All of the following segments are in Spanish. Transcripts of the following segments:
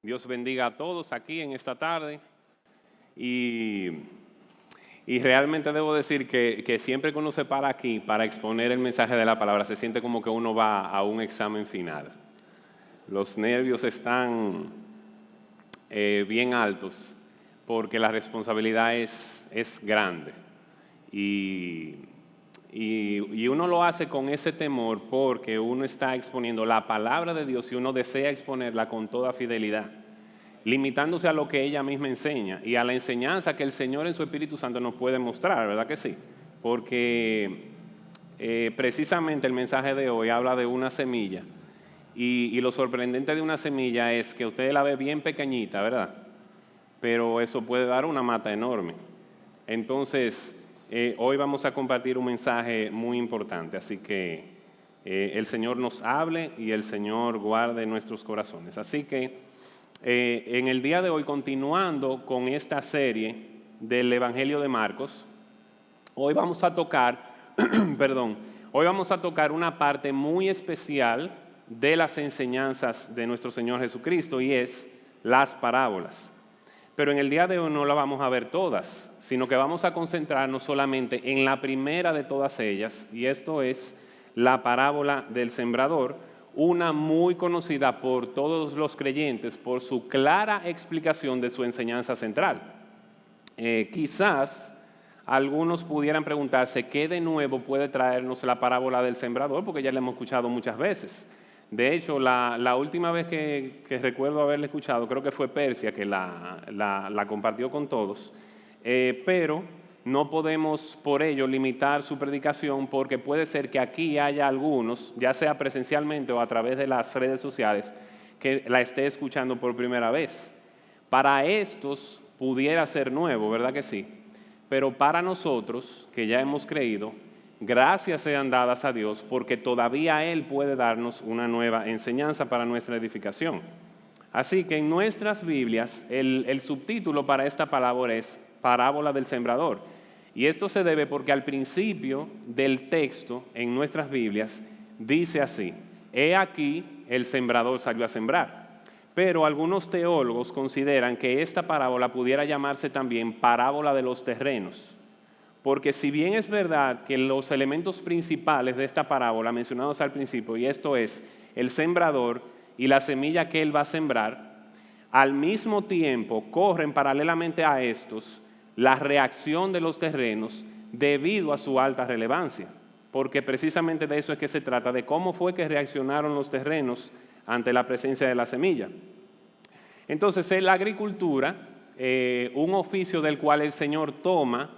Dios bendiga a todos aquí en esta tarde. Y realmente debo decir que siempre que uno se para aquí para exponer el mensaje de la palabra, se siente como que uno va a un examen final. Los nervios están bien altos porque la responsabilidad es grande. Y uno lo hace con ese temor porque uno está exponiendo la palabra de Dios y uno desea exponerla con toda fidelidad, limitándose a lo que ella misma enseña y a la enseñanza que el Señor en su Espíritu Santo nos puede mostrar, ¿verdad que sí? Porque precisamente el mensaje de hoy habla de una semilla y lo sorprendente de una semilla es que usted la ve bien pequeñita, ¿verdad? Pero eso puede dar una mata enorme. Entonces, hoy vamos a compartir un mensaje muy importante, así que el Señor nos hable y el Señor guarde nuestros corazones. Así que en el día de hoy, continuando con esta serie del Evangelio de Marcos, hoy vamos a tocar, hoy vamos a tocar una parte muy especial de las enseñanzas de nuestro Señor Jesucristo y es las parábolas. Pero en el día de hoy no la vamos a ver todas, sino que vamos a concentrarnos solamente en la primera de todas ellas, y esto es la parábola del sembrador, una muy conocida por todos los creyentes por su clara explicación de su enseñanza central. Quizás algunos pudieran preguntarse qué de nuevo puede traernos la parábola del sembrador, porque ya la hemos escuchado muchas veces. De hecho, la última vez que recuerdo haberla escuchado, creo que fue Persia, que la compartió con todos, pero no podemos por ello limitar su predicación porque puede ser que aquí haya algunos, ya sea presencialmente o a través de las redes sociales, que la esté escuchando por primera vez. Para estos pudiera ser nuevo, ¿verdad que sí? Pero para nosotros, que ya hemos creído, gracias sean dadas a Dios porque todavía Él puede darnos una nueva enseñanza para nuestra edificación. Así que en nuestras Biblias el subtítulo para esta palabra es Parábola del Sembrador. Y esto se debe porque al principio del texto en nuestras Biblias dice así: he aquí el sembrador salió a sembrar. Pero algunos teólogos consideran que esta parábola pudiera llamarse también parábola de los terrenos. Porque si bien es verdad que los elementos principales de esta parábola mencionados al principio, y esto es el sembrador y la semilla que él va a sembrar, al mismo tiempo corren paralelamente a estos la reacción de los terrenos debido a su alta relevancia. Porque precisamente de eso es que se trata, de cómo fue que reaccionaron los terrenos ante la presencia de la semilla. Entonces, en la agricultura, un oficio del cual el Señor toma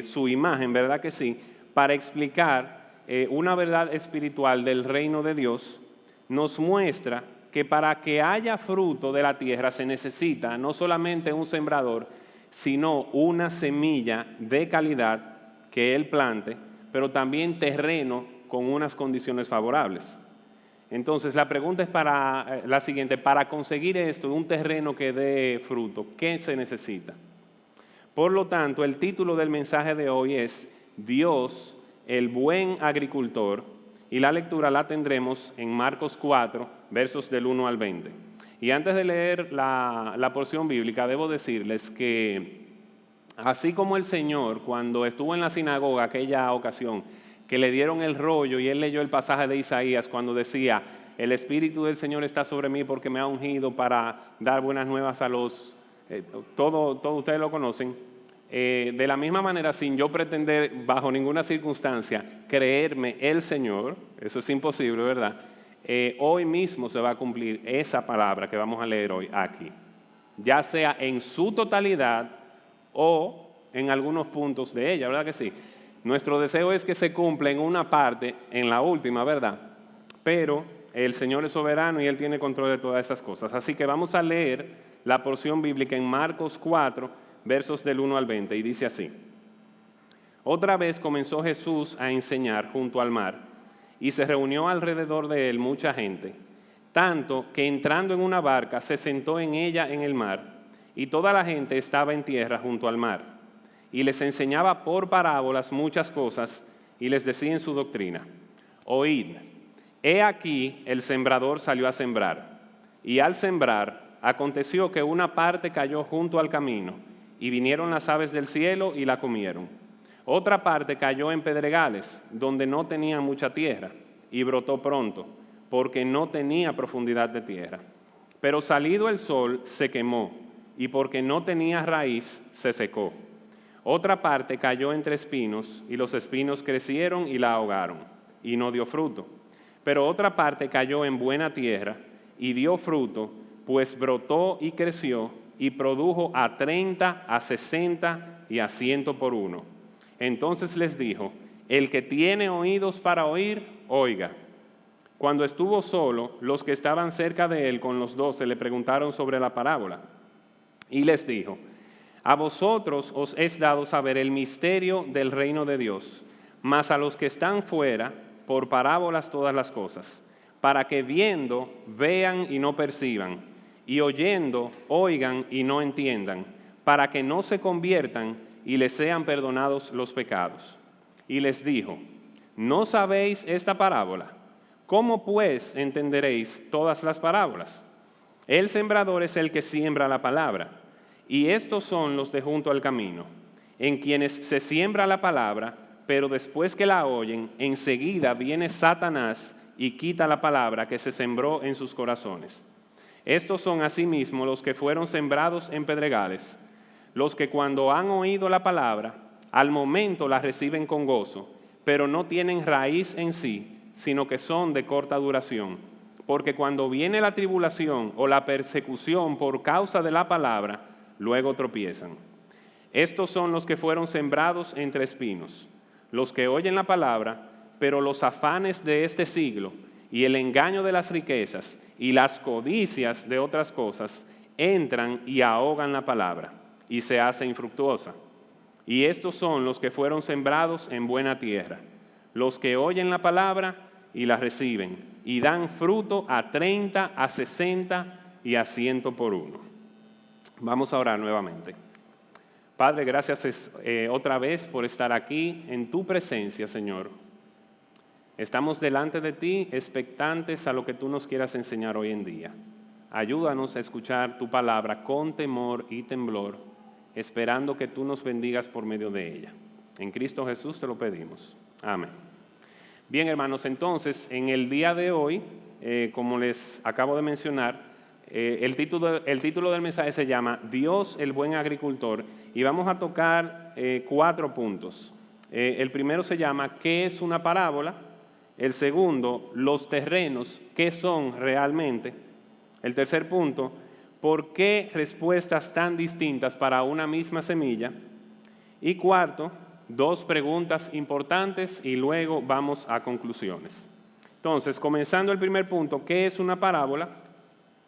su imagen, ¿verdad que sí?, para explicar una verdad espiritual del reino de Dios, nos muestra que para que haya fruto de la tierra se necesita no solamente un sembrador, sino una semilla de calidad que Él plante, pero también terreno con unas condiciones favorables. Entonces la pregunta es la siguiente: para conseguir esto, un terreno que dé fruto, ¿qué se necesita? Por lo tanto, el título del mensaje de hoy es Dios, el buen agricultor, y la lectura la tendremos en Marcos 4, versos del 1 al 20. Y antes de leer la porción bíblica, debo decirles que así como el Señor, cuando estuvo en la sinagoga aquella ocasión, que le dieron el rollo y él leyó el pasaje de Isaías cuando decía: el Espíritu del Señor está sobre mí porque me ha ungido para dar buenas nuevas a los... Todos ustedes lo conocen. De la misma manera, sin yo pretender bajo ninguna circunstancia creerme el Señor, eso es imposible, ¿verdad? Hoy mismo se va a cumplir esa palabra que vamos a leer hoy aquí, ya sea en su totalidad o en algunos puntos de ella, ¿verdad que sí? Nuestro deseo es que se cumpla en una parte, en la última, ¿verdad? Pero el Señor es soberano y Él tiene control de todas esas cosas. Así que vamos a leer la porción bíblica en Marcos 4, versos del 1 al 20, y dice así: otra vez comenzó Jesús a enseñar junto al mar, y se reunió alrededor de él mucha gente, tanto que entrando en una barca se sentó en ella en el mar, y toda la gente estaba en tierra junto al mar. Y les enseñaba por parábolas muchas cosas, y les decía en su doctrina: oíd, he aquí el sembrador salió a sembrar, y al sembrar aconteció que una parte cayó junto al camino, y vinieron las aves del cielo y la comieron. Otra parte cayó en pedregales, donde no tenía mucha tierra, y brotó pronto, porque no tenía profundidad de tierra. Pero salido el sol, se quemó, y porque no tenía raíz, se secó. Otra parte cayó entre espinos, y los espinos crecieron y la ahogaron, y no dio fruto. Pero otra parte cayó en buena tierra, y dio fruto, pues brotó y creció, y produjo a 30, a 60 y a 100 por uno. Entonces les dijo: el que tiene oídos para oír, oiga. Cuando estuvo solo, los que estaban cerca de él con los 12 le preguntaron sobre la parábola. Y les dijo: a vosotros os es dado saber el misterio del reino de Dios, mas a los que están fuera, por parábolas todas las cosas, para que viendo, vean y no perciban, y oyendo, oigan y no entiendan, para que no se conviertan y les sean perdonados los pecados. Y les dijo: ¿no sabéis esta parábola? ¿Cómo pues entenderéis todas las parábolas? El sembrador es el que siembra la palabra, y estos son los de junto al camino, en quienes se siembra la palabra, pero después que la oyen, enseguida viene Satanás y quita la palabra que se sembró en sus corazones. Estos son asimismo los que fueron sembrados en pedregales, los que cuando han oído la palabra, al momento la reciben con gozo, pero no tienen raíz en sí, sino que son de corta duración. Porque cuando viene la tribulación o la persecución por causa de la palabra, luego tropiezan. Estos son los que fueron sembrados entre espinos, los que oyen la palabra, pero los afanes de este siglo y el engaño de las riquezas y las codicias de otras cosas entran y ahogan la palabra, y se hace infructuosa. Y estos son los que fueron sembrados en buena tierra, los que oyen la palabra y la reciben, y dan fruto a 30, a 60 y a 100 por uno. Vamos a orar nuevamente. Padre, gracias otra vez por estar aquí en tu presencia, Señor. Estamos delante de ti, expectantes a lo que tú nos quieras enseñar hoy en día. Ayúdanos a escuchar tu palabra con temor y temblor, esperando que tú nos bendigas por medio de ella. En Cristo Jesús te lo pedimos. Amén. Bien, hermanos, entonces, en el día de hoy, como les acabo de mencionar, el título del mensaje se llama Dios el buen agricultor, y vamos a tocar 4 puntos. El primero se llama ¿qué es una parábola? El segundo, los terrenos, ¿qué son realmente? El tercer punto, ¿por qué respuestas tan distintas para una misma semilla? Y cuarto, 2 preguntas importantes y luego vamos a conclusiones. Entonces, comenzando el primer punto, ¿qué es una parábola?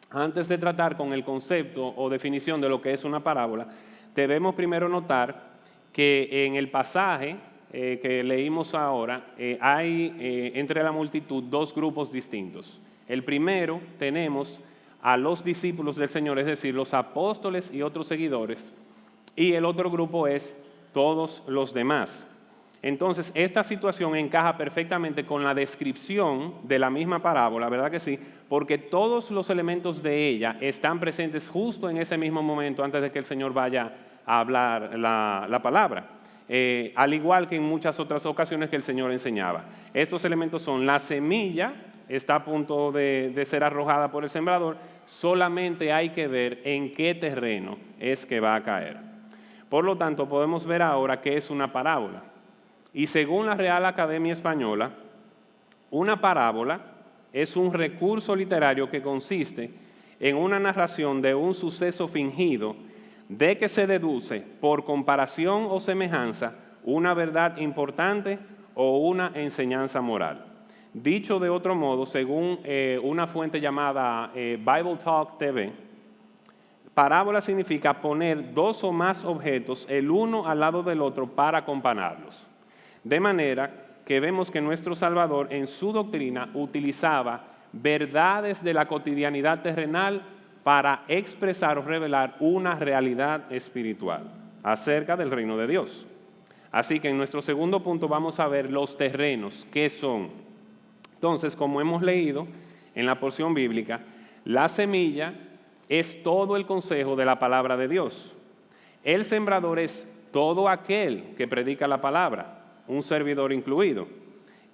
Antes de tratar con el concepto o definición de lo que es una parábola, debemos primero notar que en el pasaje que leímos ahora, hay entre la multitud 2 grupos distintos. El primero tenemos a los discípulos del Señor, es decir, los apóstoles y otros seguidores, y el otro grupo es todos los demás. Entonces, esta situación encaja perfectamente con la descripción de la misma parábola, ¿verdad que sí? Porque todos los elementos de ella están presentes justo en ese mismo momento antes de que el Señor vaya a hablar la palabra. Al igual que en muchas otras ocasiones que el Señor enseñaba. Estos elementos son: la semilla está a punto de ser arrojada por el sembrador, solamente hay que ver en qué terreno es que va a caer. Por lo tanto, podemos ver ahora qué es una parábola. Y según la Real Academia Española, una parábola es un recurso literario que consiste en una narración de un suceso fingido de que se deduce por comparación o semejanza una verdad importante o una enseñanza moral. Dicho de otro modo, según una fuente llamada Bible Talk TV, parábola significa poner 2 o más objetos el uno al lado del otro para compararlos. De manera que vemos que nuestro Salvador en su doctrina utilizaba verdades de la cotidianidad terrenal para expresar o revelar una realidad espiritual acerca del reino de Dios. Así que en nuestro segundo punto vamos a ver los terrenos, ¿qué son? Entonces, como hemos leído en la porción bíblica, la semilla es todo el consejo de la palabra de Dios. El sembrador es todo aquel que predica la palabra, un servidor incluido.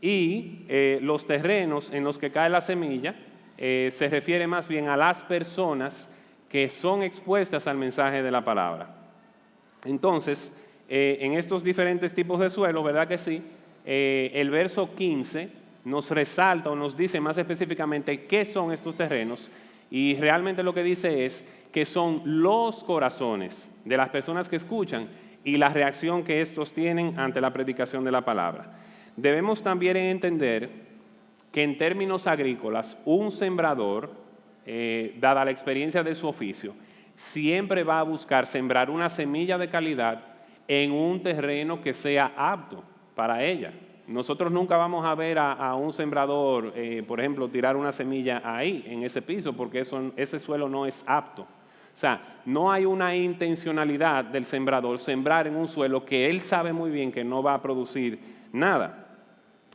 Y los terrenos en los que cae la semilla se refiere más bien a las personas que son expuestas al mensaje de la palabra. Entonces, en estos diferentes tipos de suelo, ¿verdad que sí? El verso 15 nos resalta o nos dice más específicamente qué son estos terrenos, y realmente lo que dice es que son los corazones de las personas que escuchan y la reacción que estos tienen ante la predicación de la palabra. Debemos también entender que en términos agrícolas, un sembrador, dada la experiencia de su oficio, siempre va a buscar sembrar una semilla de calidad en un terreno que sea apto para ella. Nosotros nunca vamos a ver a un sembrador, por ejemplo, tirar una semilla ahí, en ese piso, porque ese suelo no es apto. O sea, no hay una intencionalidad del sembrador sembrar en un suelo que él sabe muy bien que no va a producir nada.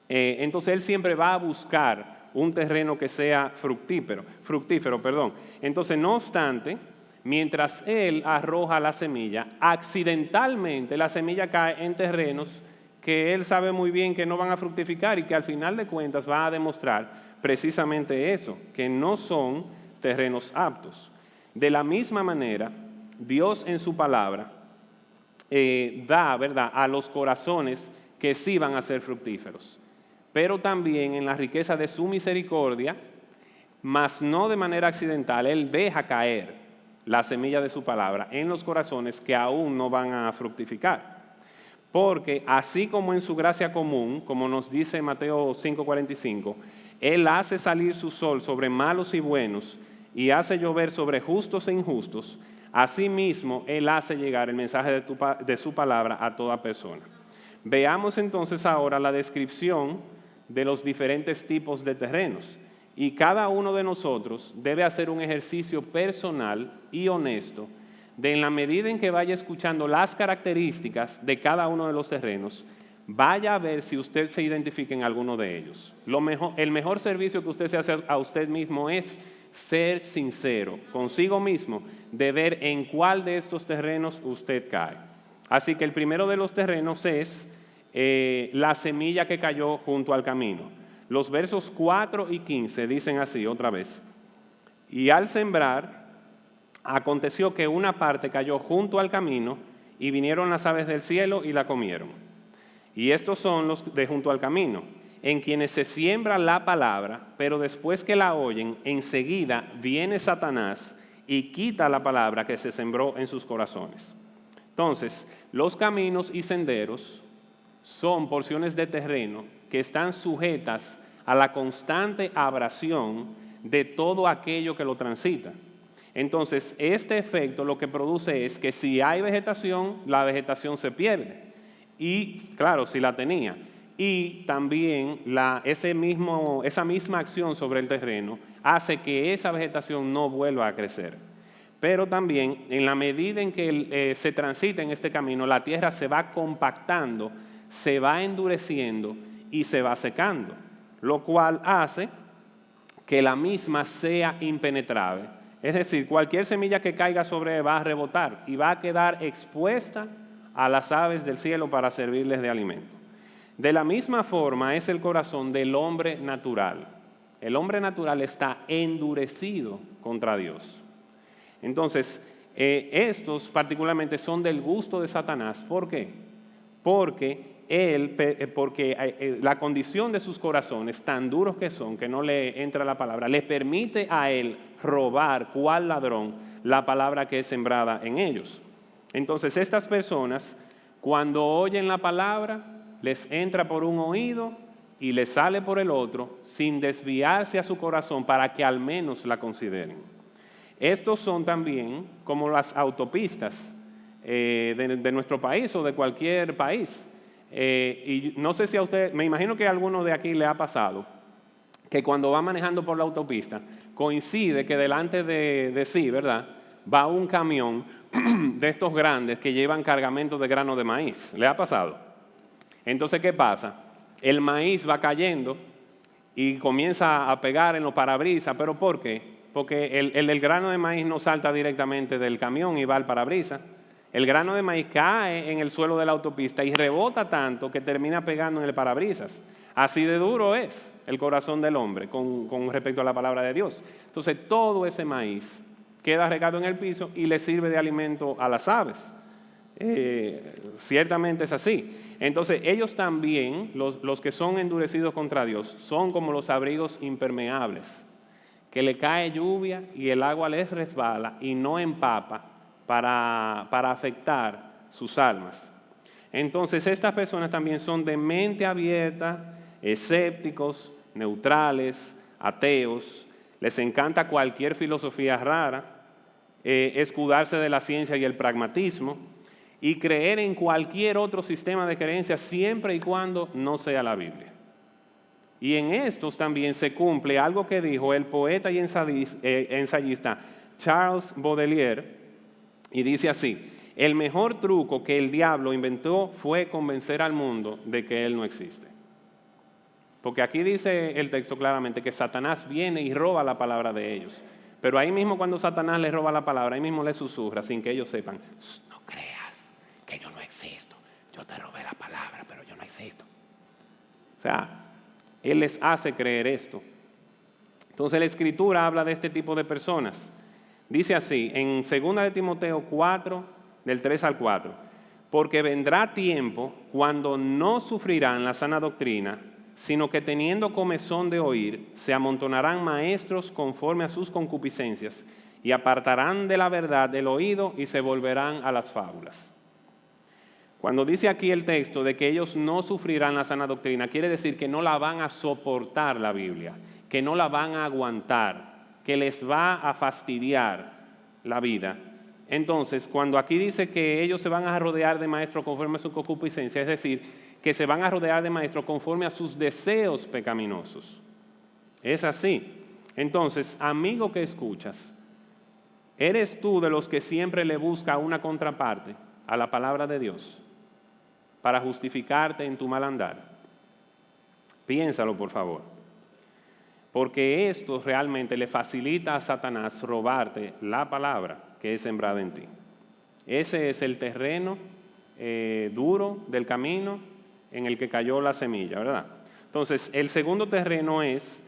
Entonces él siempre va a buscar un terreno que sea fructífero. Entonces, no obstante, mientras él arroja la semilla, accidentalmente la semilla cae en terrenos que él sabe muy bien que no van a fructificar y que al final de cuentas va a demostrar precisamente eso, que no son terrenos aptos. De la misma manera, Dios en su palabra da, ¿verdad?, a los corazones que sí van a ser fructíferos, pero también en la riqueza de su misericordia, mas no de manera accidental, Él deja caer la semilla de su palabra en los corazones que aún no van a fructificar. Porque así como en su gracia común, como nos dice Mateo 5:45, Él hace salir su sol sobre malos y buenos y hace llover sobre justos e injustos, asimismo Él hace llegar el mensaje de su palabra a toda persona. Veamos entonces ahora la descripción de los diferentes tipos de terrenos. Y cada uno de nosotros debe hacer un ejercicio personal y honesto de, en la medida en que vaya escuchando las características de cada uno de los terrenos, vaya a ver si usted se identifica en alguno de ellos. El mejor servicio que usted se hace a usted mismo es ser sincero consigo mismo, de ver en cuál de estos terrenos usted cae. Así que el primero de los terrenos es la semilla que cayó junto al camino. Los versos 4 y 15 dicen así otra vez: y al sembrar, aconteció que una parte cayó junto al camino, y vinieron las aves del cielo y la comieron. Y estos son los de junto al camino, en quienes se siembra la palabra, pero después que la oyen, enseguida viene Satanás y quita la palabra que se sembró en sus corazones. Entonces, los caminos y senderos son porciones de terreno que están sujetas a la constante abrasión de todo aquello que lo transita. Entonces, este efecto lo que produce es que si hay vegetación, la vegetación se pierde. Y, claro, si la tenía. Y también esa misma acción sobre el terreno hace que esa vegetación no vuelva a crecer. Pero también, en la medida en que se transita en este camino, la tierra se va compactando, se va endureciendo y se va secando, lo cual hace que la misma sea impenetrable. Es decir, cualquier semilla que caiga sobre él va a rebotar y va a quedar expuesta a las aves del cielo para servirles de alimento. De la misma forma es el corazón del hombre natural. El hombre natural está endurecido contra Dios. Entonces, estos particularmente son del gusto de Satanás. ¿Por qué? Porque la condición de sus corazones, tan duros que son, que no le entra la palabra, le permite a él robar, cual ladrón, la palabra que es sembrada en ellos. Entonces, estas personas, cuando oyen la palabra, les entra por un oído y les sale por el otro, sin desviarse a su corazón para que al menos la consideren. Estos son también como las autopistas de nuestro país o de cualquier país. Y no sé si a usted, me imagino que a alguno de aquí le ha pasado que cuando va manejando por la autopista coincide que delante de sí, ¿verdad?, va un camión de estos grandes que llevan cargamentos de grano de maíz. ¿Le ha pasado? Entonces, ¿qué pasa? El maíz va cayendo y comienza a pegar en los parabrisas. ¿Pero por qué? porque el grano de maíz no salta directamente del camión y va al parabrisas. El grano de maíz cae en el suelo de la autopista y rebota tanto que termina pegando en el parabrisas. Así de duro es el corazón del hombre con respecto a la palabra de Dios. Entonces todo ese maíz queda regado en el piso y le sirve de alimento a las aves. Ciertamente es así. Entonces ellos también, los que son endurecidos contra Dios, son como los abrigos impermeables, que le cae lluvia y el agua les resbala y no empapa para afectar sus almas. Entonces estas personas también son de mente abierta, escépticos, neutrales, ateos, les encanta cualquier filosofía rara, escudarse de la ciencia y el pragmatismo y creer en cualquier otro sistema de creencias siempre y cuando no sea la Biblia. Y en estos también se cumple algo que dijo el poeta y ensayista Charles Baudelaire, y dice así: el mejor truco que el diablo inventó fue convencer al mundo de que él no existe. Porque aquí dice el texto claramente que Satanás viene y roba la palabra de ellos. Pero ahí mismo cuando Satanás les roba la palabra, ahí mismo les susurra sin que ellos sepan: no creas que yo no existo, yo te robé la palabra, pero yo no existo. O sea, él les hace creer esto. Entonces la Escritura habla de este tipo de personas. Dice así, en 2 de Timoteo 4, del 3 al 4, porque vendrá tiempo cuando no sufrirán la sana doctrina, sino que teniendo comezón de oír, se amontonarán maestros conforme a sus concupiscencias, y apartarán de la verdad el oído y se volverán a las fábulas. Cuando dice aquí el texto de que ellos no sufrirán la sana doctrina, quiere decir que no la van a soportar la Biblia, que no la van a aguantar, que les va a fastidiar la vida. Entonces, cuando aquí dice que ellos se van a rodear de maestros conforme a su concupiscencia, es decir, que se van a rodear de maestros conforme a sus deseos pecaminosos. Es así. Entonces, amigo que escuchas, ¿eres tú de los que siempre le busca una contraparte a la palabra de Dios para justificarte en tu mal andar? Piénsalo, por favor. Porque esto realmente le facilita a Satanás robarte la palabra que es sembrada en ti. Ese es el terreno duro del camino en el que cayó la semilla, ¿verdad? Entonces, el segundo terreno es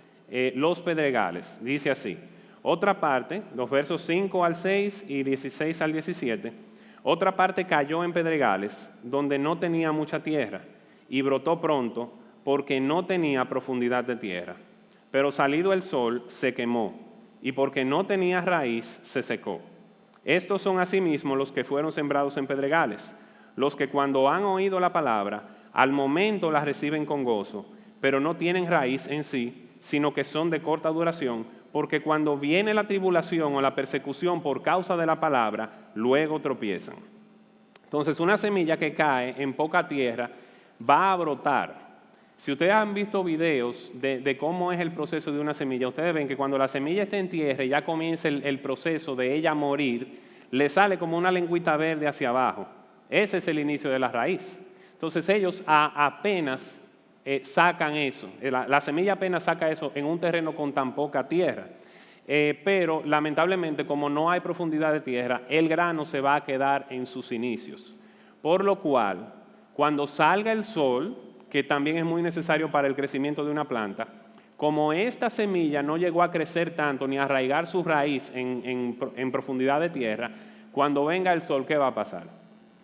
los pedregales. Dice así: otra parte, los versos 5 al 6 y 16 al 17, otra parte cayó en pedregales donde no tenía mucha tierra y brotó pronto porque no tenía profundidad de tierra. Pero salido el sol se quemó y porque no tenía raíz se secó. Estos son asimismo los que fueron sembrados en pedregales, los que cuando han oído la palabra, al momento la reciben con gozo, pero no tienen raíz en sí, sino que son de corta duración, porque cuando viene la tribulación o la persecución por causa de la palabra, luego tropiezan. Entonces, una semilla que cae en poca tierra va a brotar. Si ustedes han visto videos de cómo es el proceso de una semilla, ustedes ven que cuando la semilla está en tierra y ya comienza el proceso de ella morir, le sale como una lengüita verde hacia abajo. Ese es el inicio de la raíz. Entonces ellos apenas sacan eso. La semilla apenas saca eso en un terreno con tan poca tierra. Pero lamentablemente, como no hay profundidad de tierra, el grano se va a quedar en sus inicios. Por lo cual, cuando salga el sol, que también es muy necesario para el crecimiento de una planta, como esta semilla no llegó a crecer tanto ni a arraigar su raíz en profundidad de tierra, cuando venga el sol, ¿qué va a pasar?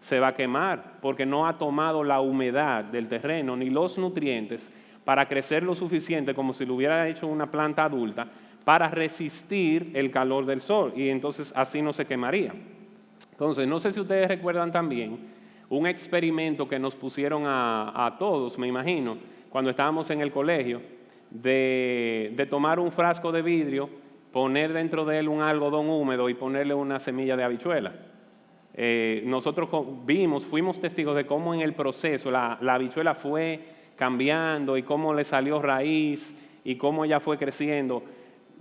Se va a quemar porque no ha tomado la humedad del terreno ni los nutrientes para crecer lo suficiente como si lo hubiera hecho una planta adulta para resistir el calor del sol y entonces así no se quemaría. Entonces, no sé si ustedes recuerdan también un experimento que nos pusieron a todos, me imagino, cuando estábamos en el colegio, de tomar un frasco de vidrio, poner dentro de él un algodón húmedo y ponerle una semilla de habichuela. Nosotros fuimos testigos de cómo en el proceso la habichuela fue cambiando y cómo le salió raíz y cómo ella fue creciendo.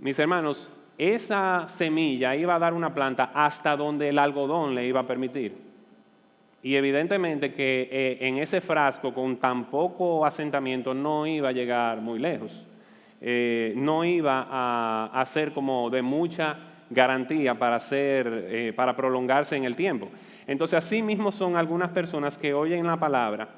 Mis hermanos, esa semilla iba a dar una planta hasta donde el algodón le iba a permitir. Y evidentemente que en ese frasco con tan poco asentamiento no iba a llegar muy lejos. no iba a ser como de mucha garantía para prolongarse en el tiempo. Entonces, así mismo son algunas personas que oyen la palabra,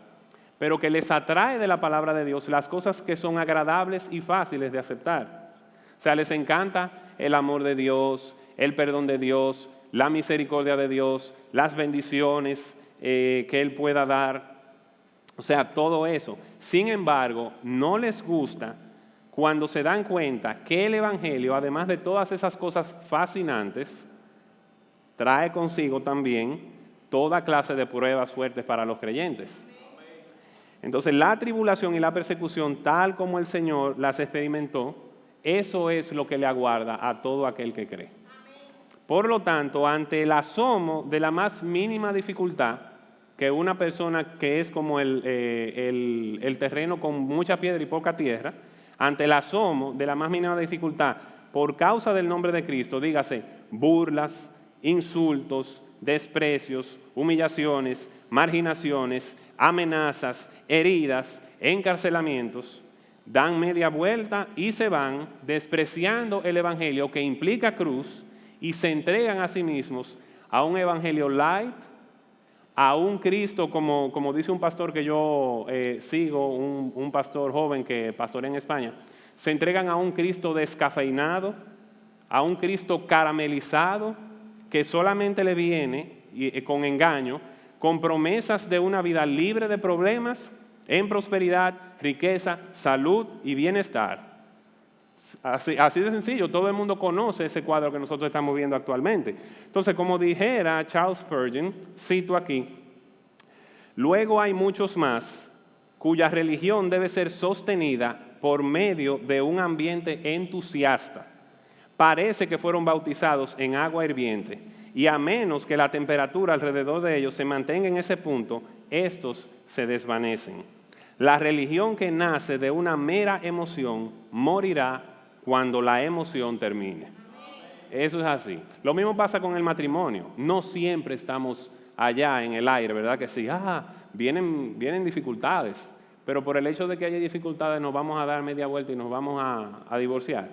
pero que les atrae de la palabra de Dios las cosas que son agradables y fáciles de aceptar. O sea, les encanta el amor de Dios, el perdón de Dios, la misericordia de Dios, las bendiciones que Él pueda dar. O sea, todo eso. Sin embargo, no les gusta cuando se dan cuenta que el Evangelio, además de todas esas cosas fascinantes, trae consigo también toda clase de pruebas fuertes para los creyentes. Entonces, la tribulación y la persecución, tal como el Señor las experimentó, eso es lo que le aguarda a todo aquel que cree. Por lo tanto, ante el asomo de la más mínima dificultad, que una persona que es como el terreno con mucha piedra y poca tierra, ante el asomo de la más mínima dificultad, por causa del nombre de Cristo, dígase, burlas, insultos, desprecios, humillaciones, marginaciones, amenazas, heridas, encarcelamientos, dan media vuelta y se van despreciando el evangelio que implica cruz y se entregan a sí mismos a un evangelio light, a un Cristo, como dice un pastor que yo sigo, un pastor joven que pastorea en España, se entregan a un Cristo descafeinado, a un Cristo caramelizado, que solamente le viene con engaño, con promesas de una vida libre de problemas, en prosperidad, riqueza, salud y bienestar. Así de sencillo, todo el mundo conoce ese cuadro que nosotros estamos viendo actualmente. Entonces, como dijera Charles Spurgeon, cito aquí, luego hay muchos más cuya religión debe ser sostenida por medio de un ambiente entusiasta. Parece que fueron bautizados en agua hirviente y a menos que la temperatura alrededor de ellos se mantenga en ese punto, estos se desvanecen. La religión que nace de una mera emoción morirá cuando la emoción termine. Eso es así. Lo mismo pasa con el matrimonio. No siempre estamos allá en el aire, ¿verdad que sí? Vienen dificultades, pero por el hecho de que haya dificultades nos vamos a dar media vuelta y nos vamos a divorciar.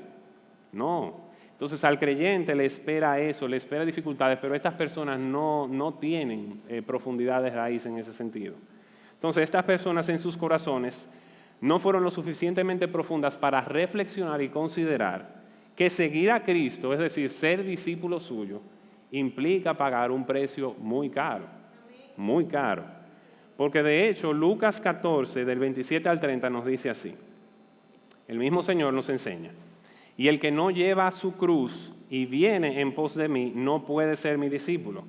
No. Entonces al creyente le espera eso, le espera dificultades, pero estas personas no tienen profundidad de raíz en ese sentido. Entonces estas personas en sus corazones no fueron lo suficientemente profundas para reflexionar y considerar que seguir a Cristo, es decir, ser discípulo suyo, implica pagar un precio muy caro, muy caro. Porque de hecho Lucas 14, del 27 al 30 nos dice así, el mismo Señor nos enseña, y el que no lleva su cruz y viene en pos de mí no puede ser mi discípulo.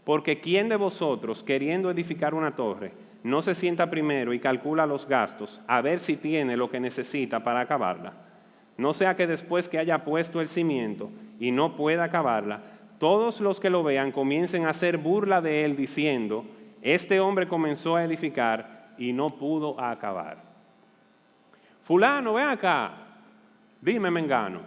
Porque ¿quién de vosotros, queriendo edificar una torre, no se sienta primero y calcula los gastos a ver si tiene lo que necesita para acabarla? No sea que después que haya puesto el cimiento y no pueda acabarla, todos los que lo vean comiencen a hacer burla de él diciendo, este hombre comenzó a edificar y no pudo acabar. Fulano, ven acá, dime mengano,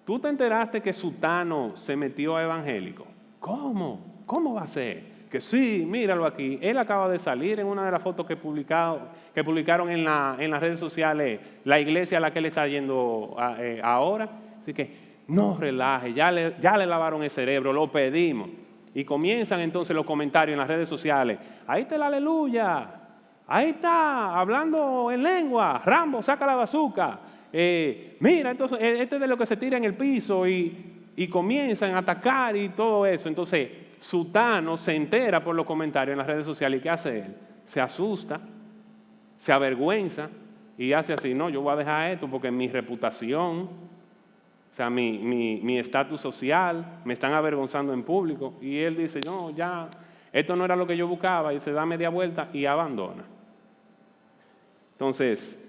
¿tú te enteraste que Sutano se metió a evangélico? ¿Cómo? ¿Cómo va a ser? Que sí, míralo aquí. Él acaba de salir en una de las fotos que publicaron en las redes sociales la iglesia a la que él está yendo ahora. Así que no relaje, ya le lavaron el cerebro, lo pedimos. Y comienzan entonces los comentarios en las redes sociales. Ahí está el aleluya. Ahí está, hablando en lengua. Rambo, saca la bazuca. Mira, entonces, este es de lo que se tira en el piso y comienzan a atacar y todo eso. Entonces, Sutano se entera por los comentarios en las redes sociales. ¿Y qué hace él? Se asusta, se avergüenza y hace así, no, yo voy a dejar esto porque mi reputación, o sea, mi estatus social, me están avergonzando en público. Y él dice, no, ya, esto no era lo que yo buscaba, y se da media vuelta y abandona. Entonces,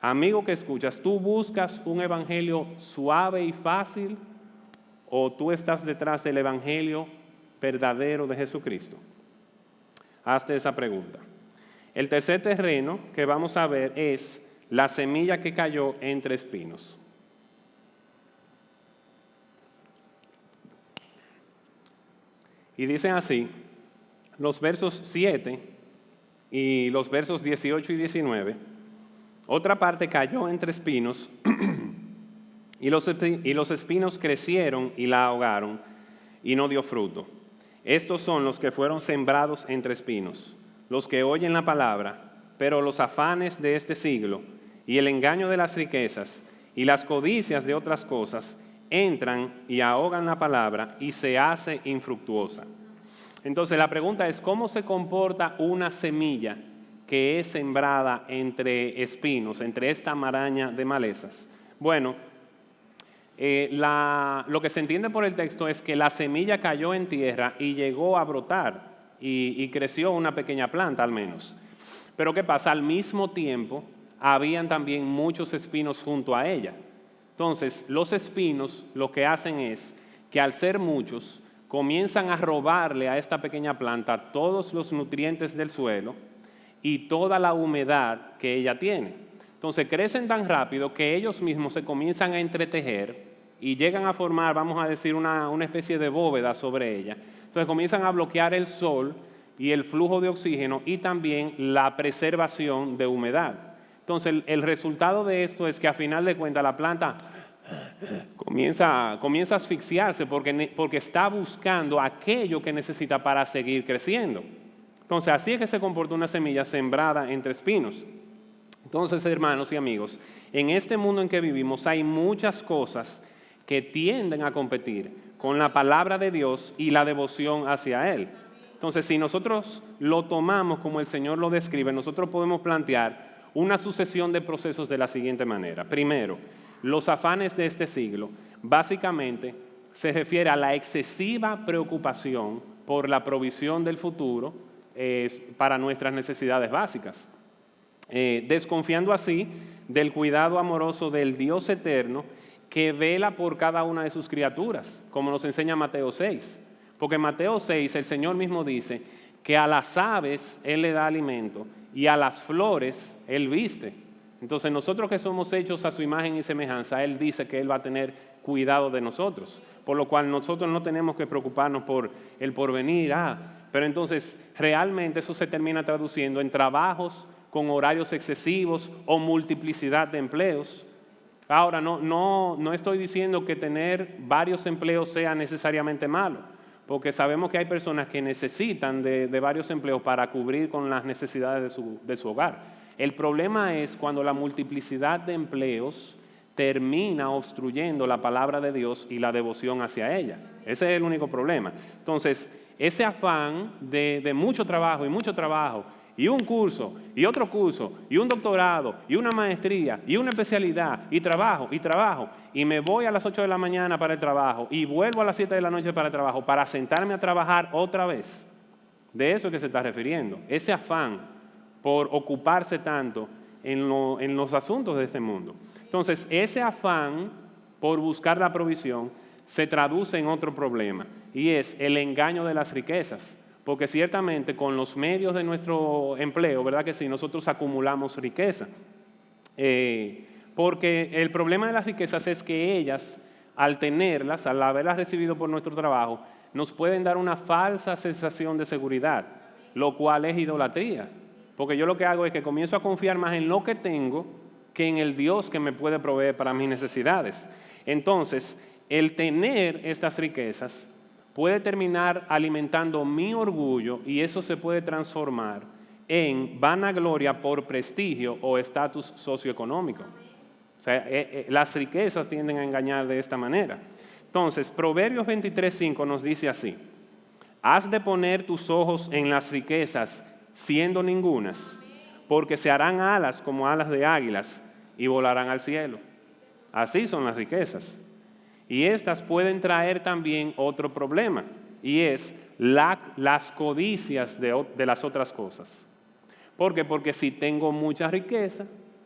amigo que escuchas, ¿tú buscas un evangelio suave y fácil o tú estás detrás del evangelio verdadero de Jesucristo? Hazte esa pregunta. El tercer terreno que vamos a ver es la semilla que cayó entre espinos. Y dicen así, los versos 7 y los versos 18 y 19, Otra parte cayó entre espinos y los espinos crecieron y la ahogaron y no dio fruto. Estos son los que fueron sembrados entre espinos, los que oyen la palabra, pero los afanes de este siglo y el engaño de las riquezas y las codicias de otras cosas entran y ahogan la palabra y se hace infructuosa. Entonces la pregunta es, ¿cómo se comporta una semilla que es sembrada entre espinos, entre esta maraña de malezas? Bueno, lo que se entiende por el texto es que la semilla cayó en tierra y llegó a brotar y creció una pequeña planta al menos. Pero ¿qué pasa? Al mismo tiempo habían también muchos espinos junto a ella. Entonces los espinos lo que hacen es que al ser muchos comienzan a robarle a esta pequeña planta todos los nutrientes del suelo y toda la humedad que ella tiene. Entonces crecen tan rápido que ellos mismos se comienzan a entretejer y llegan a formar, vamos a decir, una especie de bóveda sobre ella. Entonces comienzan a bloquear el sol y el flujo de oxígeno y también la preservación de humedad. Entonces el resultado de esto es que a final de cuentas la planta comienza a asfixiarse porque está buscando aquello que necesita para seguir creciendo. Entonces así es que se comporta una semilla sembrada entre espinos. Entonces, hermanos y amigos, en este mundo en que vivimos hay muchas cosas que tienden a competir con la palabra de Dios y la devoción hacia Él. Entonces, si nosotros lo tomamos como el Señor lo describe, nosotros podemos plantear una sucesión de procesos de la siguiente manera. Primero, los afanes de este siglo básicamente se refiere a la excesiva preocupación por la provisión del futuro para nuestras necesidades básicas. Desconfiando así del cuidado amoroso del Dios eterno que vela por cada una de sus criaturas, como nos enseña Mateo 6. Porque en Mateo 6 el Señor mismo dice que a las aves Él le da alimento y a las flores Él viste. Entonces nosotros que somos hechos a su imagen y semejanza, Él dice que Él va a tener cuidado de nosotros. Por lo cual nosotros no tenemos que preocuparnos por el porvenir. Pero entonces realmente eso se termina traduciendo en trabajos con horarios excesivos o multiplicidad de empleos. Ahora, no estoy diciendo que tener varios empleos sea necesariamente malo, porque sabemos que hay personas que necesitan de varios empleos para cubrir con las necesidades de su hogar. El problema es cuando la multiplicidad de empleos termina obstruyendo la palabra de Dios y la devoción hacia ella. Ese es el único problema. Entonces, ese afán de mucho trabajo y un curso, y otro curso, y un doctorado, y una maestría, y una especialidad, y trabajo, y me voy a las 8 de la mañana para el trabajo, y vuelvo a las 7 de la noche para el trabajo, para sentarme a trabajar otra vez. De eso es que se está refiriendo, ese afán por ocuparse tanto en los asuntos de este mundo. Entonces, ese afán por buscar la provisión se traduce en otro problema, y es el engaño de las riquezas. Porque ciertamente con los medios de nuestro empleo, ¿verdad que sí? Nosotros acumulamos riqueza. Porque el problema de las riquezas es que ellas, al tenerlas, al haberlas recibido por nuestro trabajo, nos pueden dar una falsa sensación de seguridad, lo cual es idolatría. Porque yo lo que hago es que comienzo a confiar más en lo que tengo que en el Dios que me puede proveer para mis necesidades. Entonces, el tener estas riquezas puede terminar alimentando mi orgullo y eso se puede transformar en vanagloria por prestigio o estatus socioeconómico. O sea, las riquezas tienden a engañar de esta manera. Entonces, Proverbios 23:5 nos dice así: has de poner tus ojos en las riquezas siendo ningunas, porque se harán alas como alas de águilas y volarán al cielo. Así son las riquezas. Y estas pueden traer también otro problema, y es las codicias de las otras cosas. ¿Por qué? Porque si tengo mucha riqueza,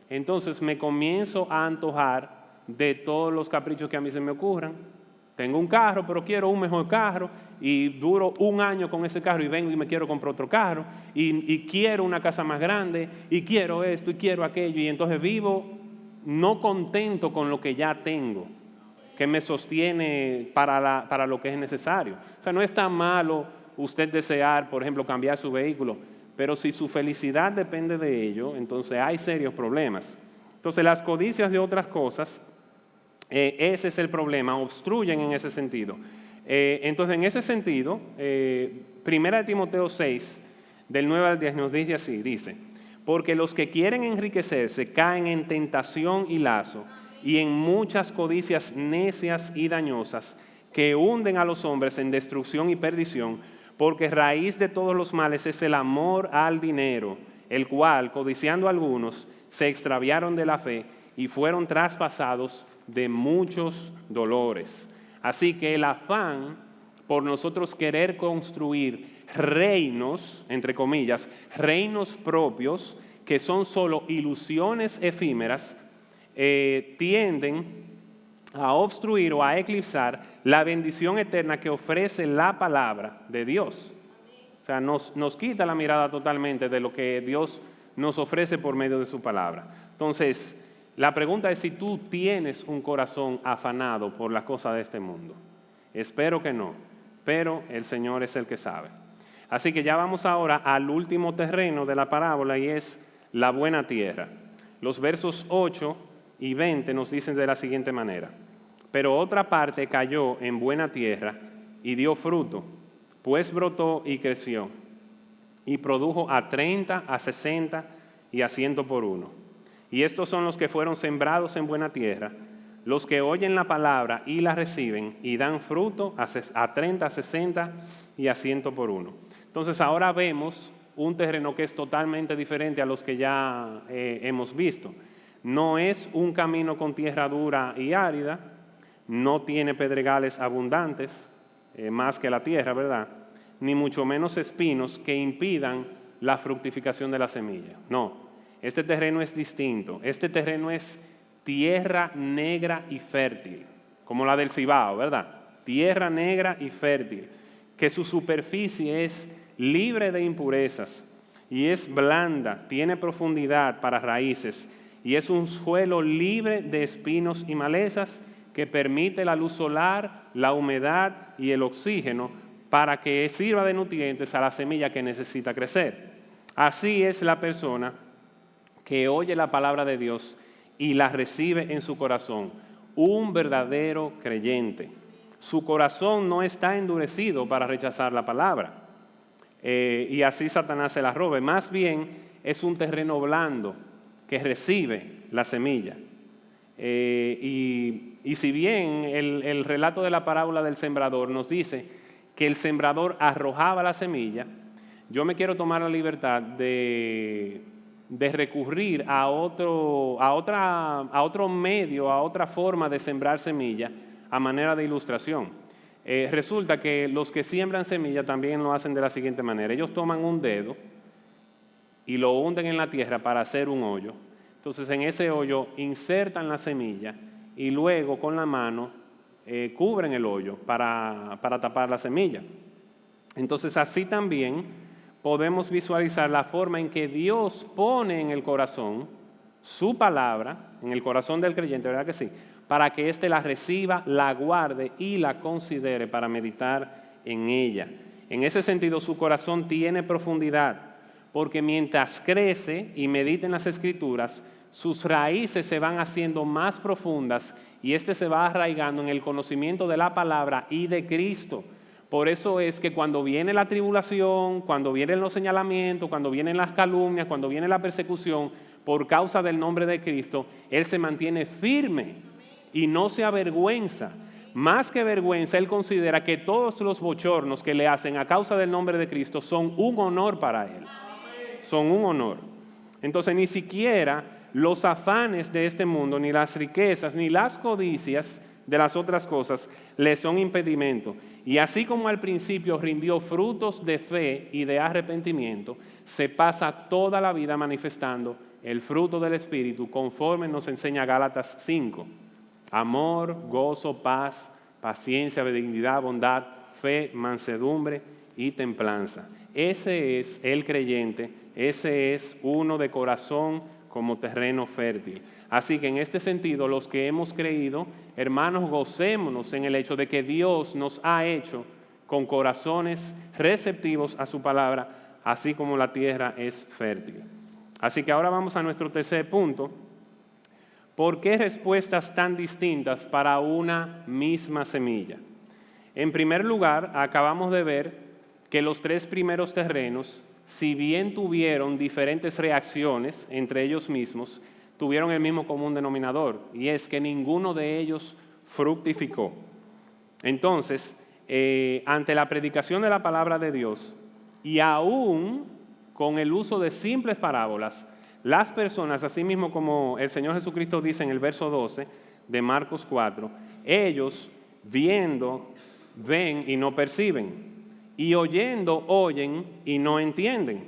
entonces me comienzo a antojar de todos los caprichos que a mí se me ocurran. Tengo un carro, pero quiero un mejor carro, y duro un año con ese carro y vengo y me quiero comprar otro carro, y quiero una casa más grande, y quiero esto, y quiero aquello, y entonces vivo no contento con lo que ya tengo, que me sostiene para lo que es necesario. O sea, no es tan malo usted desear, por ejemplo, cambiar su vehículo, pero si su felicidad depende de ello, entonces hay serios problemas. Entonces las codicias de otras cosas, ese es el problema, obstruyen en ese sentido. Entonces en ese sentido, Primera de Timoteo 6, del 9 al 10 nos dice así, dice, porque los que quieren enriquecerse caen en tentación y lazo y en muchas codicias necias y dañosas que hunden a los hombres en destrucción y perdición, porque raíz de todos los males es el amor al dinero, el cual, codiciando algunos, se extraviaron de la fe y fueron traspasados de muchos dolores. Así que el afán por nosotros querer construir reinos, entre comillas, reinos propios, que son solo ilusiones efímeras, tienden a obstruir o a eclipsar la bendición eterna que ofrece la palabra de Dios. O sea, nos quita la mirada totalmente de lo que Dios nos ofrece por medio de su palabra. Entonces, la pregunta es si tú tienes un corazón afanado por las cosas de este mundo. Espero que no, pero el Señor es el que sabe. Así que ya vamos ahora al último terreno de la parábola y es la buena tierra. Los versos 8 y 20 nos dicen de la siguiente manera. Pero otra parte cayó en buena tierra y dio fruto, pues brotó y creció, y produjo a 30, a 60 y a 100 por uno. Y estos son los que fueron sembrados en buena tierra, los que oyen la palabra y la reciben y dan fruto a 30, a 60 y a 100 por uno. Entonces ahora vemos un terreno que es totalmente diferente a los que ya hemos visto. No es un camino con tierra dura y árida, no tiene pedregales abundantes, más que la tierra, ¿verdad? Ni mucho menos espinos que impidan la fructificación de la semilla. No, este terreno es distinto. Este terreno es tierra negra y fértil, como la del Cibao, ¿verdad? Tierra negra y fértil, que su superficie es libre de impurezas y es blanda, tiene profundidad para raíces y es un suelo libre de espinos y malezas que permite la luz solar, la humedad y el oxígeno para que sirva de nutrientes a la semilla que necesita crecer. Así es la persona que oye la palabra de Dios y la recibe en su corazón, un verdadero creyente. Su corazón no está endurecido para rechazar la palabra y así Satanás se la robe. Más bien es un terreno blando que recibe la semilla. Y si bien el relato de la parábola del sembrador nos dice que el sembrador arrojaba la semilla, yo me quiero tomar la libertad de recurrir a otro medio, a otra forma de sembrar semilla a manera de ilustración. Resulta que los que siembran semilla también lo hacen de la siguiente manera. Ellos toman un dedo y lo hunden en la tierra para hacer un hoyo. Entonces en ese hoyo insertan la semilla y luego con la mano cubren el hoyo para tapar la semilla. Entonces así también podemos visualizar la forma en que Dios pone en el corazón su palabra, en el corazón del creyente, ¿verdad que sí? Para que éste la reciba, la guarde y la considere para meditar en ella. En ese sentido, su corazón tiene profundidad, porque mientras crece y medita en las Escrituras, sus raíces se van haciendo más profundas y éste se va arraigando en el conocimiento de la palabra y de Cristo. Por eso es que cuando viene la tribulación, cuando vienen los señalamientos, cuando vienen las calumnias, cuando viene la persecución, por causa del nombre de Cristo, Él se mantiene firme y no se avergüenza. Más que vergüenza, Él considera que todos los bochornos que le hacen a causa del nombre de Cristo son un honor para Él. Son un honor. Entonces ni siquiera los afanes de este mundo, ni las riquezas, ni las codicias de las otras cosas le son impedimento. Y así como al principio rindió frutos de fe y de arrepentimiento, se pasa toda la vida manifestando el fruto del Espíritu conforme nos enseña Gálatas 5. Amor, gozo, paz, paciencia, benignidad, bondad, fe, mansedumbre y templanza. Ese es el creyente, ese es uno de corazón como terreno fértil. Así que en este sentido, los que hemos creído, hermanos, gocémonos en el hecho de que Dios nos ha hecho con corazones receptivos a su palabra, así como la tierra es fértil. Así que ahora vamos a nuestro tercer punto, ¿por qué respuestas tan distintas para una misma semilla? En primer lugar, acabamos de ver que los 3 primeros terrenos, si bien tuvieron diferentes reacciones entre ellos mismos, tuvieron el mismo común denominador, y es que ninguno de ellos fructificó. Entonces, ante la predicación de la palabra de Dios, y aún con el uso de simples parábolas, las personas, así mismo como el Señor Jesucristo dice en el verso 12 de Marcos 4, ellos viendo, ven y no perciben, y oyendo, oyen y no entienden,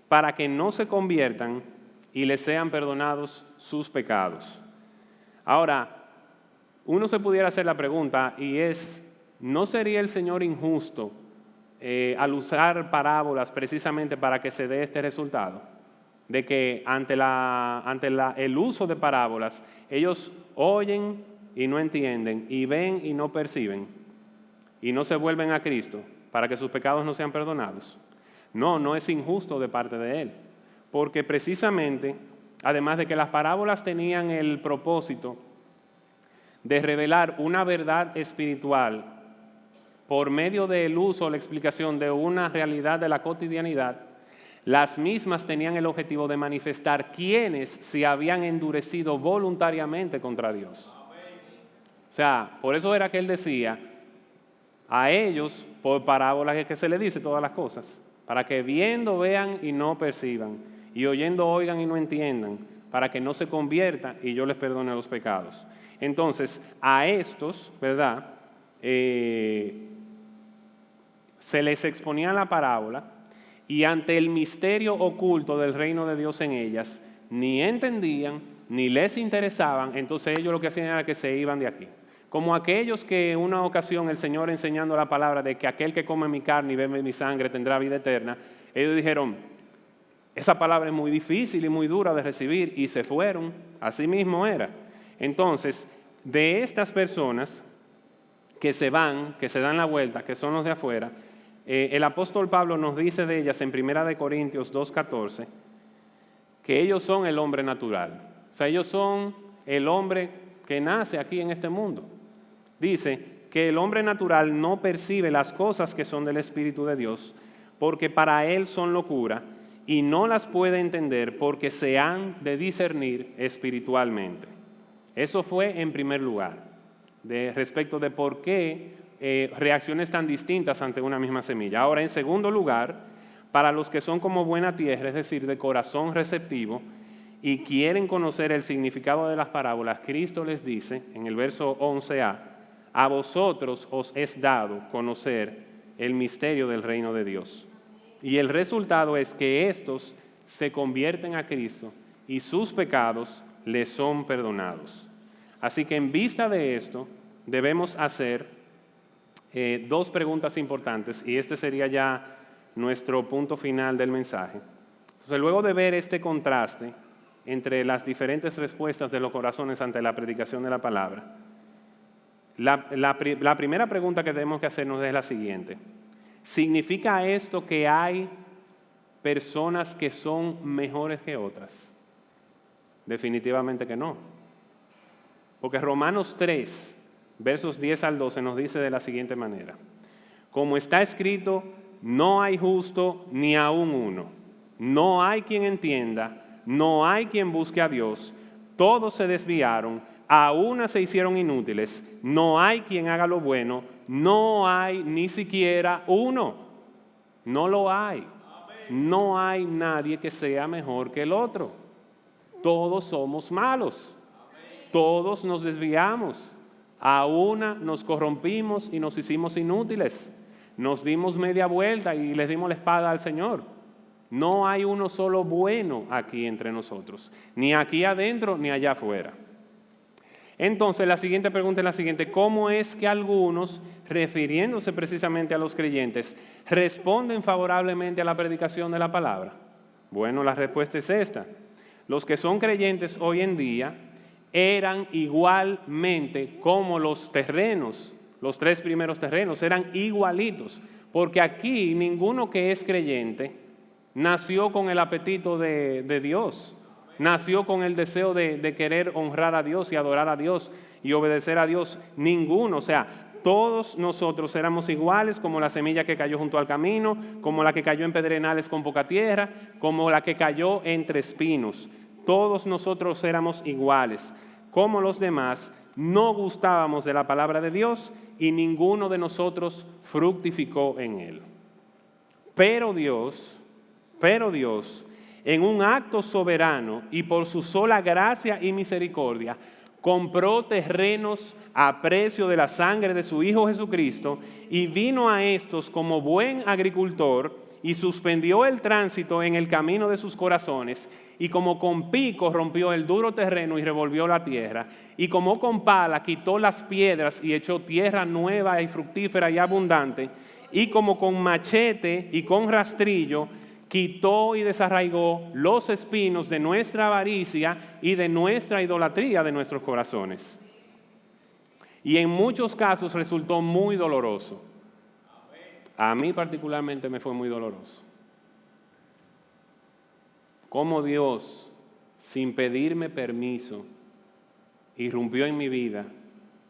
para que no se conviertan y les sean perdonados sus pecados. Ahora, uno se pudiera hacer la pregunta, y es, ¿no sería el Señor injusto al usar parábolas precisamente para que se dé este resultado? De que ante el uso de parábolas, ellos oyen y no entienden, y ven y no perciben, y no se vuelven a Cristo para que sus pecados no sean perdonados. No, no es injusto de parte de Él, porque precisamente, además de que las parábolas tenían el propósito de revelar una verdad espiritual por medio del uso o la explicación de una realidad de la cotidianidad, las mismas tenían el objetivo de manifestar quiénes se habían endurecido voluntariamente contra Dios. O sea, por eso era que Él decía, a ellos, por parábolas es que se les dice todas las cosas, para que viendo vean y no perciban, y oyendo oigan y no entiendan, para que no se conviertan y yo les perdone los pecados. Entonces, a estos, ¿verdad?, se les exponía la parábola, y ante el misterio oculto del reino de Dios en ellas, ni entendían, ni les interesaban, entonces ellos lo que hacían era que se iban de aquí. Como aquellos que en una ocasión el Señor enseñando la palabra de que aquel que come mi carne y bebe mi sangre tendrá vida eterna, ellos dijeron, esa palabra es muy difícil y muy dura de recibir, y se fueron. Así mismo era. Entonces, de estas personas que se van, que se dan la vuelta, que son los de afuera, el apóstol Pablo nos dice de ellas en 1 Corintios 2:14 que ellos son el hombre natural. O sea, ellos son el hombre que nace aquí en este mundo. Dice que el hombre natural no percibe las cosas que son del Espíritu de Dios, porque para él son locura, y no las puede entender porque se han de discernir espiritualmente. Eso fue en primer lugar, respecto de por qué reacciones tan distintas ante una misma semilla. Ahora, en segundo lugar, para los que son como buena tierra, es decir, de corazón receptivo, y quieren conocer el significado de las parábolas, Cristo les dice, en el verso 11a, a vosotros os es dado conocer el misterio del reino de Dios. Y el resultado es que estos se convierten a Cristo y sus pecados les son perdonados. Así que en vista de esto, debemos hacer 2 preguntas importantes, y este sería ya nuestro punto final del mensaje. Entonces, luego de ver este contraste entre las diferentes respuestas de los corazones ante la predicación de la palabra, la primera pregunta que tenemos que hacernos es la siguiente. ¿Significa esto que hay personas que son mejores que otras? Definitivamente que no. Porque Romanos 3, versos 10 al 12 nos dice de la siguiente manera. Como está escrito, no hay justo ni aun uno. No hay quien entienda, no hay quien busque a Dios. Todos se desviaron, a una se hicieron inútiles. No hay quien haga lo bueno, no hay ni siquiera uno. No lo hay. No hay nadie que sea mejor que el otro. Todos somos malos. Todos nos desviamos. A una nos corrompimos y nos hicimos inútiles. Nos dimos media vuelta y les dimos la espada al Señor. No hay uno solo bueno aquí entre nosotros, ni aquí adentro ni allá afuera. Entonces la siguiente pregunta es la siguiente: ¿cómo es que algunos, refiriéndose precisamente a los creyentes, responden favorablemente a la predicación de la palabra? Bueno, la respuesta es esta. Los que son creyentes hoy en día eran igualmente como los terrenos, los 3 primeros terrenos, eran igualitos, porque aquí ninguno que es creyente nació con el apetito de Dios. nació con el deseo de querer honrar a Dios y adorar a Dios y obedecer a Dios. Ninguno, o sea, todos nosotros éramos iguales, como la semilla que cayó junto al camino, como la que cayó en pedrenales con poca tierra, como la que cayó entre espinos. Todos nosotros éramos iguales. Como los demás, no gustábamos de la palabra de Dios y ninguno de nosotros fructificó en él. Pero Dios, en un acto soberano y por su sola gracia y misericordia, compró terrenos a precio de la sangre de su Hijo Jesucristo y vino a estos como buen agricultor y suspendió el tránsito en el camino de sus corazones y como con pico rompió el duro terreno y revolvió la tierra y como con pala quitó las piedras y echó tierra nueva y fructífera y abundante y como con machete y con rastrillo quitó y desarraigó los espinos de nuestra avaricia y de nuestra idolatría de nuestros corazones. Y en muchos casos resultó muy doloroso. A mí particularmente me fue muy doloroso. Cómo Dios, sin pedirme permiso, irrumpió en mi vida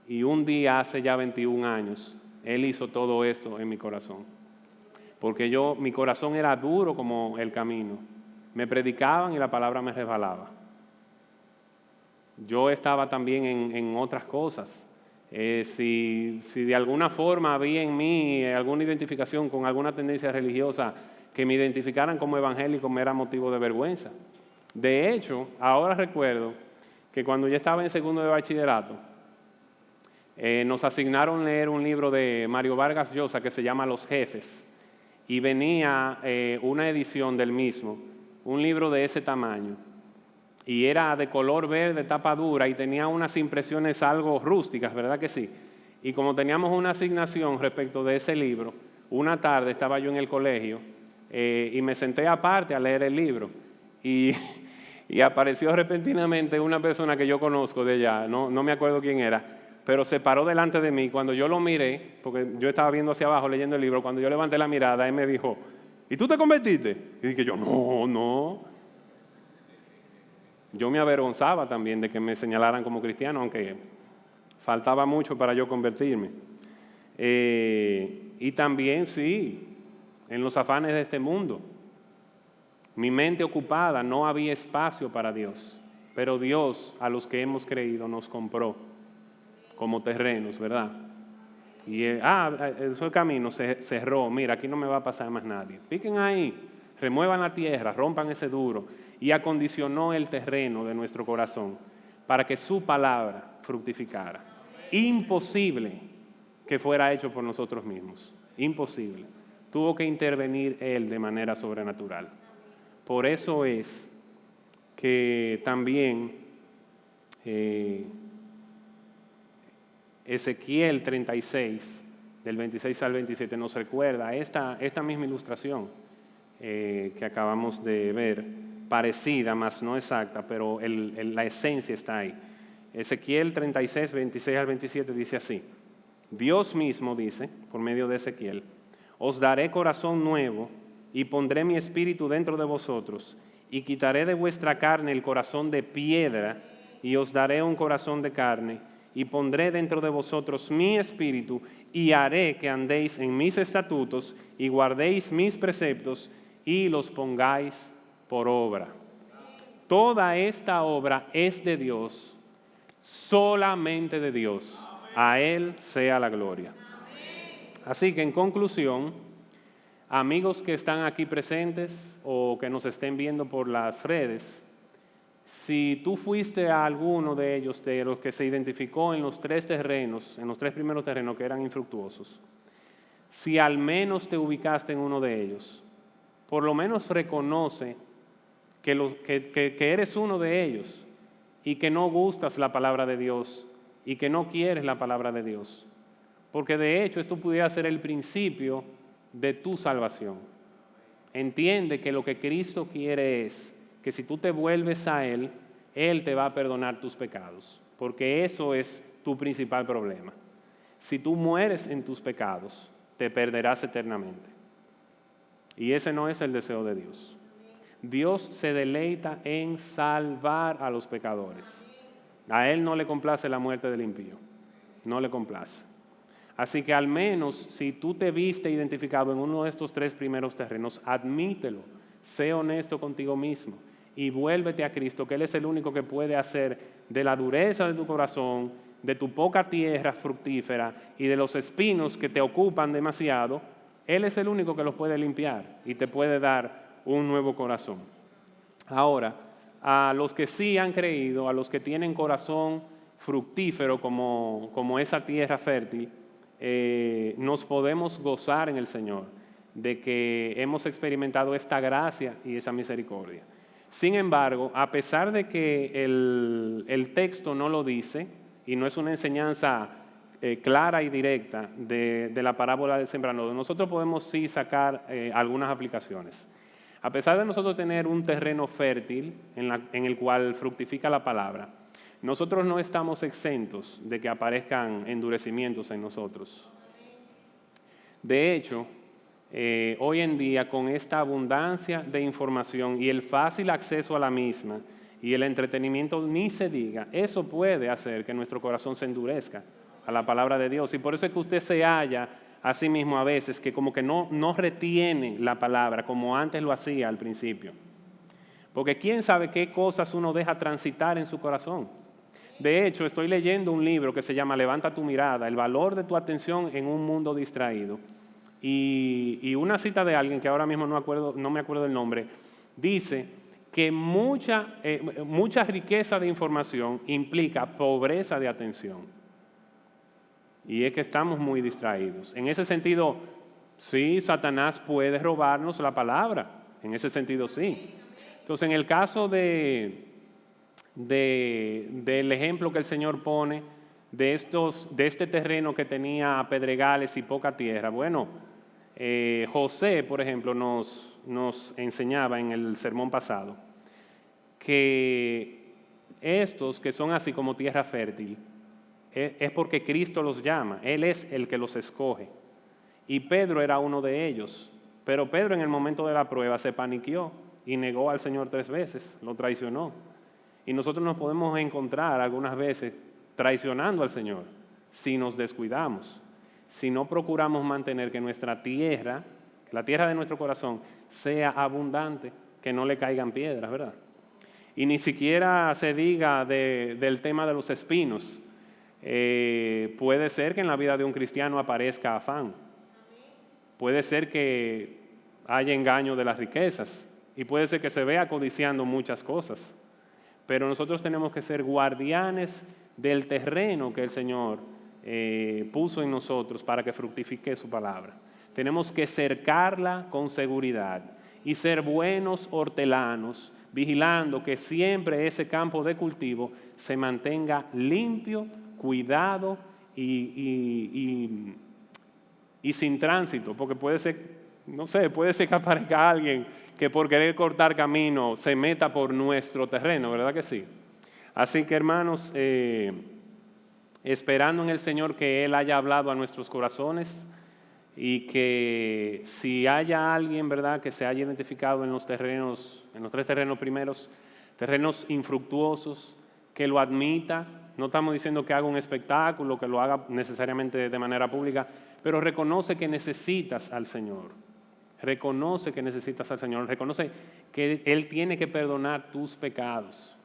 y un día hace ya 21 años, Él hizo todo esto en mi corazón. Porque mi corazón era duro como el camino. Me predicaban y la palabra me resbalaba. Yo estaba también en otras cosas. Si de alguna forma había en mí alguna identificación con alguna tendencia religiosa que me identificaran como evangélico, me era motivo de vergüenza. De hecho, ahora recuerdo que cuando yo estaba en segundo de bachillerato, nos asignaron leer un libro de Mario Vargas Llosa que se llama Los Jefes. Y venía una edición del mismo, un libro de ese tamaño, y era de color verde, tapa dura, y tenía unas impresiones algo rústicas, ¿verdad que sí? Y como teníamos una asignación respecto de ese libro, una tarde estaba yo en el colegio y me senté aparte a leer el libro, y apareció repentinamente una persona que yo conozco de allá, no me acuerdo quién era, pero se paró delante de mí. Cuando yo lo miré, porque yo estaba viendo hacia abajo leyendo el libro, cuando yo levanté la mirada, él me dijo, ¿y tú te convertiste? Y dije yo, no. Yo me avergonzaba también de que me señalaran como cristiano, aunque faltaba mucho para yo convertirme. Y también, sí, en los afanes de este mundo. Mi mente ocupada, no había espacio para Dios. Pero Dios, a los que hemos creído, nos compró como terrenos, ¿verdad? Y el camino se cerró, mira, aquí no me va a pasar más nadie. Piquen ahí, remuevan la tierra, rompan ese duro, y acondicionó el terreno de nuestro corazón para que su palabra fructificara. Imposible que fuera hecho por nosotros mismos, imposible. Tuvo que intervenir Él de manera sobrenatural. Por eso es que también Ezequiel 36, del 26 al 27, nos recuerda esta misma ilustración que acabamos de ver, parecida, más no exacta, pero la esencia está ahí. Ezequiel 36, 26 al 27 dice así: Dios mismo dice, por medio de Ezequiel, os daré corazón nuevo y pondré mi espíritu dentro de vosotros y quitaré de vuestra carne el corazón de piedra y os daré un corazón de carne y pondré dentro de vosotros mi espíritu y haré que andéis en mis estatutos y guardéis mis preceptos y los pongáis por obra. Toda esta obra es de Dios, solamente de Dios. A Él sea la gloria. Así que en conclusión, amigos que están aquí presentes o que nos estén viendo por las redes, si tú fuiste a alguno de ellos, de los que se identificó en los tres primeros terrenos que eran infructuosos, si al menos te ubicaste en uno de ellos, por lo menos reconoce que eres uno de ellos y que no gustas la palabra de Dios y que no quieres la palabra de Dios. Porque de hecho esto pudiera ser el principio de tu salvación. Entiende que lo que Cristo quiere es que si tú te vuelves a Él, Él te va a perdonar tus pecados, porque eso es tu principal problema. Si tú mueres en tus pecados, te perderás eternamente. Y ese no es el deseo de Dios. Dios se deleita en salvar a los pecadores. A Él no le complace la muerte del impío, no le complace. Así que al menos si tú te viste identificado en uno de estos tres primeros terrenos, admítelo, sé honesto contigo mismo y vuélvete a Cristo, que Él es el único que puede hacer de la dureza de tu corazón, de tu poca tierra fructífera y de los espinos que te ocupan demasiado. Él es el único que los puede limpiar y te puede dar un nuevo corazón. Ahora, a los que sí han creído, a los que tienen corazón fructífero como esa tierra fértil, nos podemos gozar en el Señor de que hemos experimentado esta gracia y esa misericordia. Sin embargo, a pesar de que el texto no lo dice y no es una enseñanza clara y directa de la parábola del sembrador, nosotros podemos sí sacar algunas aplicaciones. A pesar de nosotros tener un terreno fértil en el cual fructifica la palabra, nosotros no estamos exentos de que aparezcan endurecimientos en nosotros. De hecho, hoy en día, con esta abundancia de información y el fácil acceso a la misma y el entretenimiento, ni se diga, eso puede hacer que nuestro corazón se endurezca a la palabra de Dios. Y por eso es que usted se halla a sí mismo a veces que como que no retiene la palabra como antes lo hacía al principio. Porque quién sabe qué cosas uno deja transitar en su corazón. De hecho, estoy leyendo un libro que se llama Levanta tu mirada, el valor de tu atención en un mundo distraído. Y una cita de alguien que ahora mismo no me acuerdo del nombre, dice que mucha riqueza de información implica pobreza de atención. Y es que estamos muy distraídos. En ese sentido, sí, Satanás puede robarnos la palabra. En ese sentido, sí. Entonces, en el caso del ejemplo que el Señor pone de este terreno que tenía pedregales y poca tierra, bueno, José, por ejemplo, nos enseñaba en el sermón pasado que estos que son así como tierra fértil, es porque Cristo los llama, Él es el que los escoge. Y Pedro era uno de ellos, pero Pedro en el momento de la prueba se paniqueó y negó al Señor 3 veces, lo traicionó. Y nosotros nos podemos encontrar algunas veces traicionando al Señor si nos descuidamos, si no procuramos mantener que nuestra tierra, la tierra de nuestro corazón, sea abundante, que no le caigan piedras, ¿verdad? Y ni siquiera se diga del tema de los espinos. Puede ser que en la vida de un cristiano aparezca afán. Puede ser que haya engaño de las riquezas y puede ser que se vea codiciando muchas cosas. Pero nosotros tenemos que ser guardianes del terreno que el Señor puso en nosotros para que fructifique su palabra. Tenemos que cercarla con seguridad y ser buenos hortelanos, vigilando que siempre ese campo de cultivo se mantenga limpio, cuidado y sin tránsito, porque puede ser, no sé, puede ser que aparezca alguien que por querer cortar camino se meta por nuestro terreno, ¿verdad que sí? Así que hermanos, esperando en el Señor que Él haya hablado a nuestros corazones y que si haya alguien, ¿verdad?, que se haya identificado en los terrenos, en los 3 terrenos primeros, terrenos infructuosos, que lo admita. No estamos diciendo que haga un espectáculo, que lo haga necesariamente de manera pública, pero reconoce que necesitas al Señor. Reconoce que necesitas al Señor. Reconoce que Él tiene que perdonar tus pecados.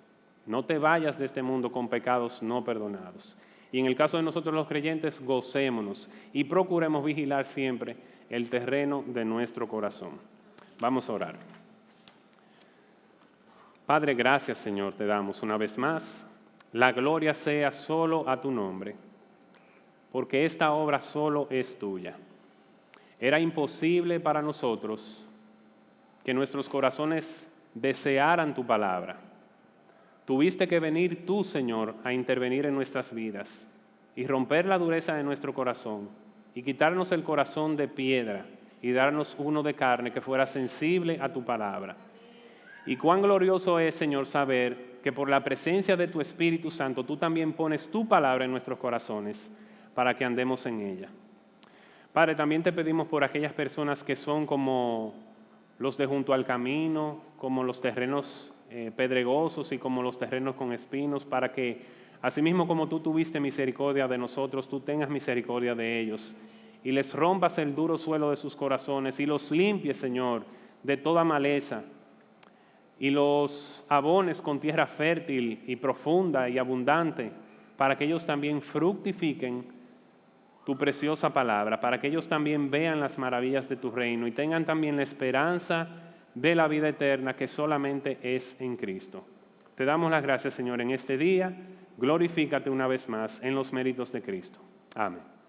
No te vayas de este mundo con pecados no perdonados. Y en el caso de nosotros los creyentes, gocémonos y procuremos vigilar siempre el terreno de nuestro corazón. Vamos a orar. Padre, gracias, Señor, te damos una vez más. La gloria sea solo a tu nombre, porque esta obra solo es tuya. Era imposible para nosotros que nuestros corazones desearan tu palabra. Tuviste que venir tú, Señor, a intervenir en nuestras vidas y romper la dureza de nuestro corazón y quitarnos el corazón de piedra y darnos uno de carne que fuera sensible a tu palabra. Y cuán glorioso es, Señor, saber que por la presencia de tu Espíritu Santo tú también pones tu palabra en nuestros corazones para que andemos en ella. Padre, también te pedimos por aquellas personas que son como los de junto al camino, como los terrenos pedregosos y como los terrenos con espinos, para que, asimismo como tú tuviste misericordia de nosotros, tú tengas misericordia de ellos, y les rompas el duro suelo de sus corazones, y los limpies, Señor, de toda maleza, y los abones con tierra fértil y profunda y abundante, para que ellos también fructifiquen tu preciosa palabra, para que ellos también vean las maravillas de tu reino y tengan también la esperanza de la vida eterna que solamente es en Cristo. Te damos las gracias, Señor, en este día. Glorifícate una vez más en los méritos de Cristo. Amén.